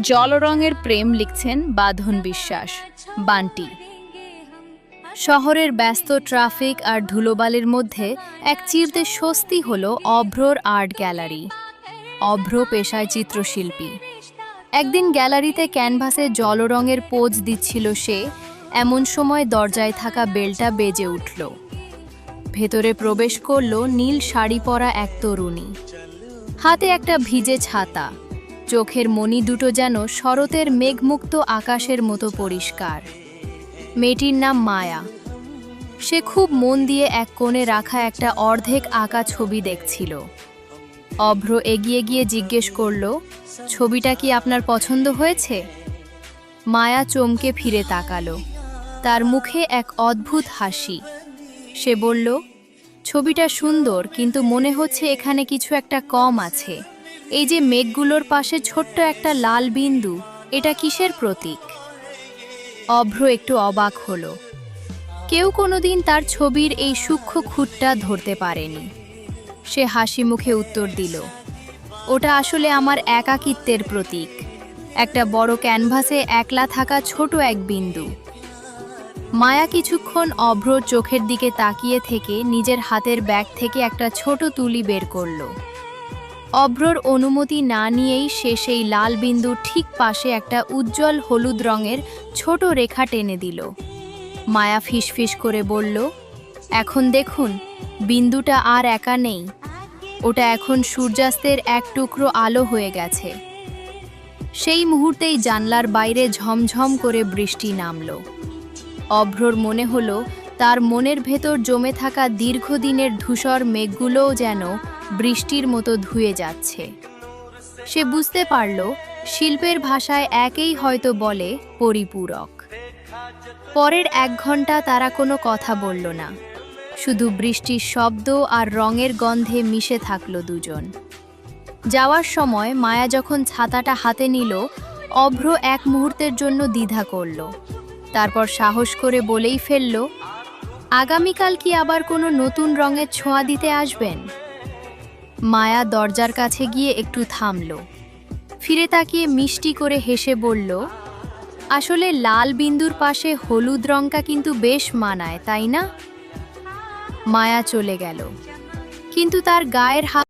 জলরঙের প্রেম লিখছেন বাঁধন বিশ্বাস, বান্টি। শহরের ব্যস্ত ট্রাফিক আর ধুলোবালির মধ্যে এক চিরতে স্বস্তি হলো অভ্রর আর্ট গ্যালারি। অভ্র পেশায় চিত্রশিল্পী। একদিন গ্যালারিতে ক্যানভাসে জলরঙের পোজ দিচ্ছিল সে, এমন সময় দরজায় থাকা বেলটা বেজে উঠল। ভেতরে প্রবেশ করল নীল শাড়ি পরা এক তরুণী, হাতে একটা ভিজে ছাতা। চোখের মণি দুটো যেন শরতের মেঘমুক্ত আকাশের মতো পরিষ্কার। মেয়েটির নাম মায়া। সে খুব মন দিয়ে এক কোণে রাখা একটা অর্ধেক আঁকা ছবি দেখছিল। অভ্র এগিয়ে গিয়ে জিজ্ঞেস করল, ছবিটা কি আপনার পছন্দ হয়েছে? মায়া চমকে ফিরে তাকালো। তার মুখে এক অদ্ভুত হাসি। সে বলল, ছবিটা সুন্দর, কিন্তু মনে হচ্ছে এখানে কিছু একটা কম আছে। এই যে মেঘগুলোর পাশে ছোট্ট একটা লাল বিন্দু, এটা কিসের প্রতীক? অভ্র একটু অবাক হলো। কেউ কোনোদিন তার ছবির এই সূক্ষ্ম খুঁতটা ধরতে পারেনি। সে হাসি মুখে উত্তর দিল, ওটা আসলে আমার একাকিত্বের প্রতীক। একটা বড় ক্যানভাসে একলা থাকা ছোট এক বিন্দু। মায়া কিছুক্ষণ অভ্রর চোখের দিকে তাকিয়ে থেকে নিজের হাতের ব্যাগ থেকে একটা ছোট তুলি বের করল। অভ্রর অনুমতি না নিয়েই সে সেই লাল বিন্দুর ঠিক পাশে একটা উজ্জ্বল হলুদ রঙের ছোট রেখা টেনে দিল। মায়া ফিসফিস করে বলল, এখন দেখুন, বিন্দুটা আর একা নেই। ওটা এখন সূর্যাস্তের এক টুকরো আলো হয়ে গেছে। সেই মুহূর্তেই জানলার বাইরে ঝমঝম করে বৃষ্টি নামল। অভ্রর মনে হলো তার মনের ভেতর জমে থাকা দীর্ঘদিনের ধূসর মেঘগুলোও যেন বৃষ্টির মতো ধুয়ে যাচ্ছে। সে বুঝতে পারল, শিল্পের ভাষায় একেই হয়তো বলে পরিপূরক। পরের 1 ঘন্টা তারা কোনো কথা বলল না। শুধু বৃষ্টির শব্দ আর রঙের গন্ধে মিশে থাকলো দুজন। যাওয়ার সময় মায়া যখন ছাতাটা হাতে নিল, অভ্র এক মুহূর্তের জন্য দ্বিধা করল। তারপর সাহস করে বলেই ফেলল, আগামীকাল কি আবার কোনো নতুন রঙের ছোঁয়া দিতে আসবেন? মায়া দরজার কাছে গিয়ে একটু থামল। ফিরে তাকিয়ে মিষ্টি করে হেসে বলল, আসলে লাল বিন্দুর পাশে হলুদ রঙটা কিন্তু বেশ মানায়, তাই না? মায়া চলে গেল, কিন্তু তার গায়ের হাত